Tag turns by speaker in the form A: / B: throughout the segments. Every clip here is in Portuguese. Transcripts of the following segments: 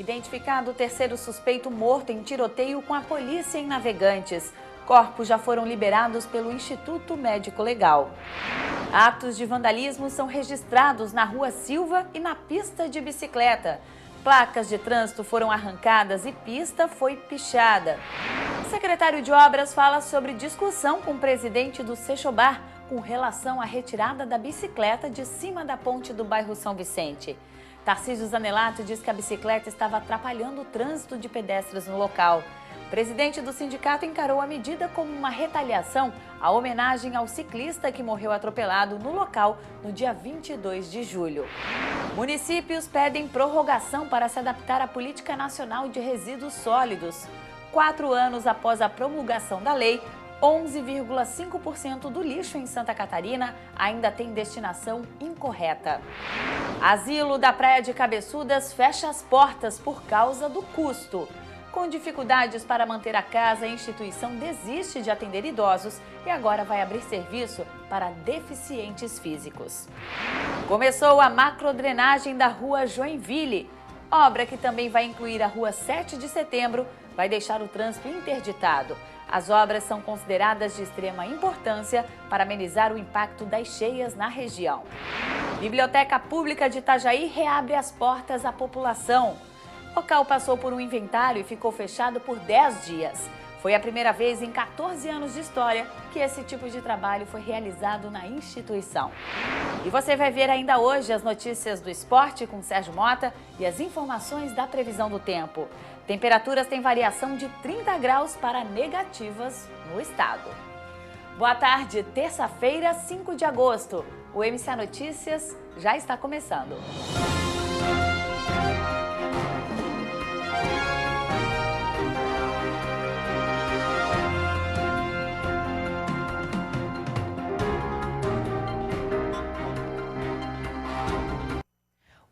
A: Identificado o terceiro suspeito morto em tiroteio com a polícia em Navegantes. Corpos já foram liberados pelo Instituto Médico Legal. Atos de vandalismo são registrados na Rua Silva e na pista de bicicleta. Placas de trânsito foram arrancadas e pista foi pichada. O secretário de Obras fala sobre discussão com o presidente do Seixobar com relação à retirada da bicicleta de cima da ponte do bairro São Vicente. Tarcísio Zanelato diz que a bicicleta estava atrapalhando o trânsito de pedestres no local. O presidente do sindicato encarou a medida como uma retaliação à homenagem ao ciclista que morreu atropelado no local no dia 22 de julho. Municípios pedem prorrogação para se adaptar à Política Nacional de Resíduos Sólidos. 4 anos após a promulgação da lei, 11,5% do lixo em Santa Catarina ainda tem destinação incorreta. Asilo da Praia de Cabeçudas fecha as portas por causa do custo. Com dificuldades para manter a casa, a instituição desiste de atender idosos e agora vai abrir serviço para deficientes físicos. Começou a macrodrenagem da Rua Joinville. Obra que também vai incluir a Rua 7 de Setembro, vai deixar o trânsito interditado. As obras são consideradas de extrema importância para amenizar o impacto das cheias na região. Biblioteca Pública de Itajaí reabre as portas à população. O local passou por um inventário e ficou fechado por 10 dias. Foi a primeira vez em 14 anos de história que esse tipo de trabalho foi realizado na instituição. E você vai ver ainda hoje as notícias do esporte com Sérgio Mota e as informações da previsão do tempo. Temperaturas têm variação de 30 graus para negativas no estado. Boa tarde, terça-feira, 5 de agosto. O MCA Notícias já está começando.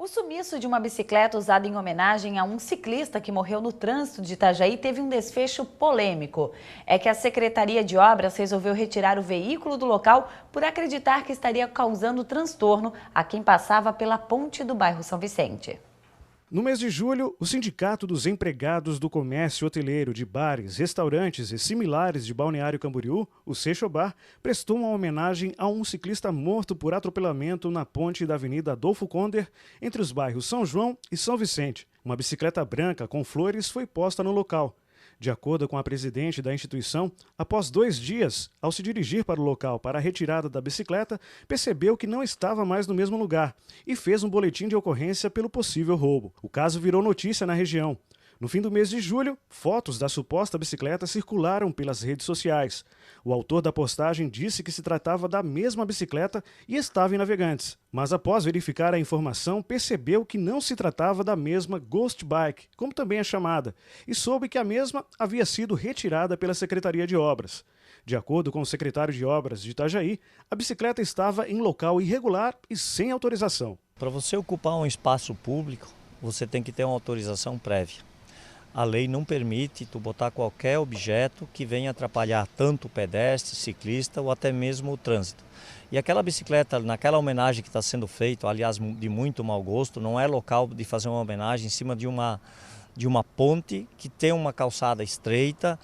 A: O sumiço de uma bicicleta usada em homenagem a um ciclista que morreu no trânsito de Itajaí teve um desfecho polêmico. É que a Secretaria de Obras resolveu retirar o veículo do local por acreditar que estaria causando transtorno a quem passava pela ponte do bairro São Vicente.
B: No mês de julho, o Sindicato dos Empregados do Comércio Hoteleiro de Bares, Restaurantes e Similares de Balneário Camboriú, o Seixobar, prestou uma homenagem a um ciclista morto por atropelamento na ponte da Avenida Adolfo Conder, entre os bairros São João e São Vicente. Uma bicicleta branca com flores foi posta no local. De acordo com a presidente da instituição, após 2 dias, ao se dirigir para o local para a retirada da bicicleta, percebeu que não estava mais no mesmo lugar e fez um boletim de ocorrência pelo possível roubo. O caso virou notícia na região. No fim do mês de julho, fotos da suposta bicicleta circularam pelas redes sociais. O autor da postagem disse que se tratava da mesma bicicleta e estava em Navegantes. Mas após verificar a informação, percebeu que não se tratava da mesma Ghost Bike, como também é chamada, e soube que a mesma havia sido retirada pela Secretaria de Obras. De acordo com o secretário de Obras de Itajaí, a bicicleta estava em local irregular e sem autorização.
C: Para você ocupar um espaço público, você tem que ter uma autorização prévia. A lei não permite tu botar qualquer objeto que venha atrapalhar tanto o pedestre, ciclista ou até mesmo o trânsito. E aquela bicicleta, naquela homenagem que está sendo feita, aliás, de muito mau gosto, não é local de fazer uma homenagem em cima de uma ponte que tem uma calçada estreita.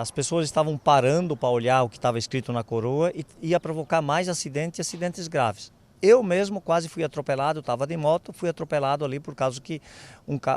C: As pessoas estavam parando para olhar o que estava escrito na coroa e ia provocar mais acidentes e acidentes graves. Eu mesmo quase fui atropelado, estava de moto, fui atropelado ali por causa que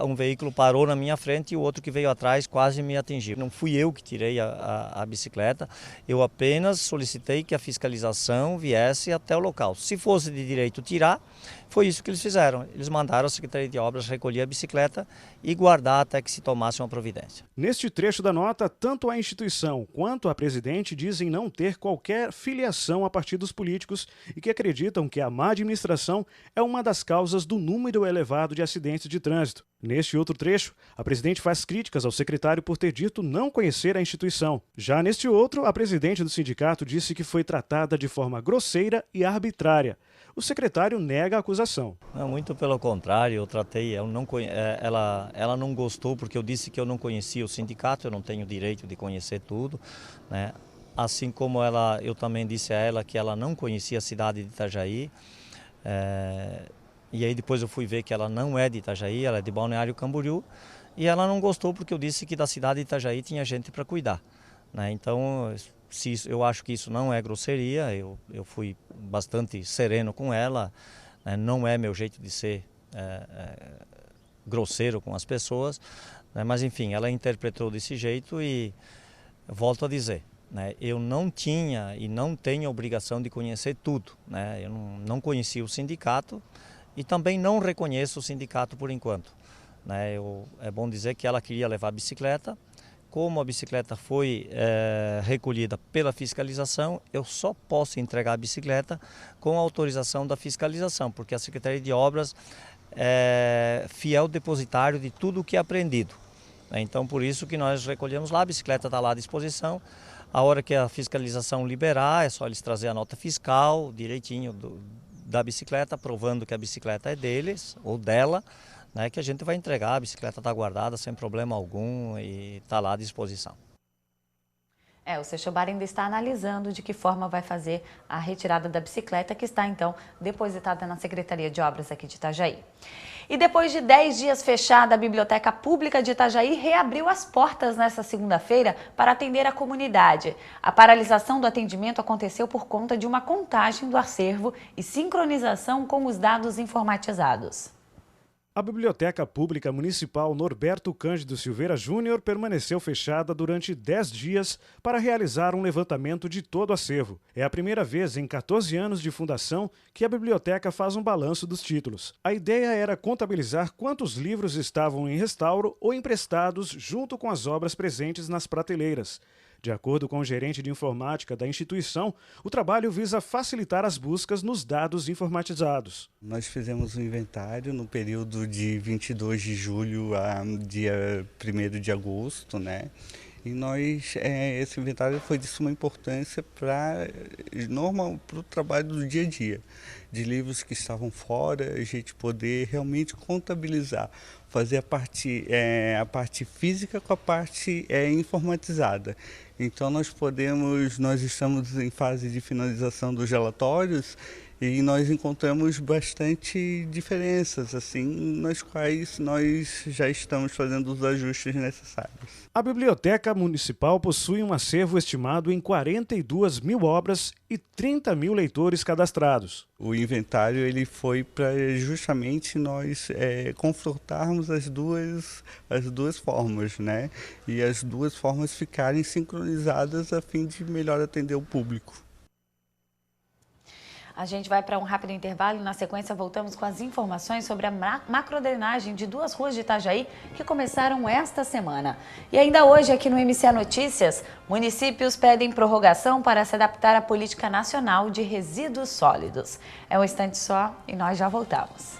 C: um veículo parou na minha frente e o outro que veio atrás quase me atingiu. Não fui eu que tirei a bicicleta, eu apenas solicitei que a fiscalização viesse até o local. Se fosse de direito tirar, foi isso que eles fizeram. Eles mandaram a Secretaria de Obras recolher a bicicleta e guardar até que se tomasse uma providência.
B: Neste trecho da nota, tanto a instituição quanto a presidente dizem não ter qualquer filiação a partidos políticos e que acreditam que a má administração é uma das causas do número elevado de acidentes de trânsito. Neste outro trecho, a presidente faz críticas ao secretário por ter dito não conhecer a instituição. Já neste outro, a presidente do sindicato disse que foi tratada de forma grosseira e arbitrária. O secretário nega a acusação.
C: Não, muito pelo contrário, eu tratei, ela não gostou porque eu disse que eu não conhecia o sindicato, eu não tenho direito de conhecer tudo, né? Assim como eu também disse a ela que ela não conhecia a cidade de Itajaí. E aí depois eu fui ver que ela não é de Itajaí, ela é de Balneário Camboriú. E ela não gostou porque eu disse que da cidade de Itajaí tinha gente para cuidar, né? Então, eu acho que isso não é grosseria, eu fui bastante sereno com ela, né? Não é meu jeito de ser grosseiro com as pessoas, né? Mas enfim, ela interpretou desse jeito e volto a dizer, né? Eu não tinha e não tenho a obrigação de conhecer tudo, né? Eu não conheci o sindicato e também não reconheço o sindicato por enquanto. É bom dizer que ela queria levar a bicicleta. Como a bicicleta foi recolhida pela fiscalização, eu só posso entregar a bicicleta com a autorização da fiscalização, porque a Secretaria de Obras é fiel depositário de tudo o que é apreendido. Então, por isso que nós recolhemos lá, a bicicleta está lá à disposição. A hora que a fiscalização liberar, é só eles trazer a nota fiscal direitinho da bicicleta, provando que a bicicleta é deles ou dela, né, que a gente vai entregar, a bicicleta está guardada sem problema algum e está lá à disposição.
A: O Seixobar ainda está analisando de que forma vai fazer a retirada da bicicleta, que está então depositada na Secretaria de Obras aqui de Itajaí. E depois de 10 dias fechada, a Biblioteca Pública de Itajaí reabriu as portas nesta segunda-feira para atender a comunidade. A paralisação do atendimento aconteceu por conta de uma contagem do acervo e sincronização com os dados informatizados.
B: A Biblioteca Pública Municipal Norberto Cândido Silveira Júnior permaneceu fechada durante 10 dias para realizar um levantamento de todo o acervo. É a primeira vez em 14 anos de fundação que a biblioteca faz um balanço dos títulos. A ideia era contabilizar quantos livros estavam em restauro ou emprestados junto com as obras presentes nas prateleiras. De acordo com o gerente de informática da instituição, o trabalho visa facilitar as buscas nos dados informatizados.
D: Nós fizemos um inventário no período de 22 de julho a dia 1º de agosto, né? E esse inventário foi de suma importância para o trabalho do dia a dia, de livros que estavam fora, a gente poder realmente contabilizar, fazer a parte física com a parte informatizada. Então nós estamos em fase de finalização dos relatórios e nós encontramos bastante diferenças, assim, nas quais nós já estamos fazendo os ajustes necessários.
B: A Biblioteca Municipal possui um acervo estimado em 42 mil obras e 30 mil leitores cadastrados.
D: O inventário ele foi para justamente nós confrontarmos as duas formas, né? E as duas formas ficarem sincronizadas a fim de melhor atender o público.
A: A gente vai para um rápido intervalo e na sequência voltamos com as informações sobre a macrodrenagem de 2 ruas de Itajaí que começaram esta semana. E ainda hoje aqui no MCA Notícias, municípios pedem prorrogação para se adaptar à política nacional de resíduos sólidos. É um instante só e nós já voltamos.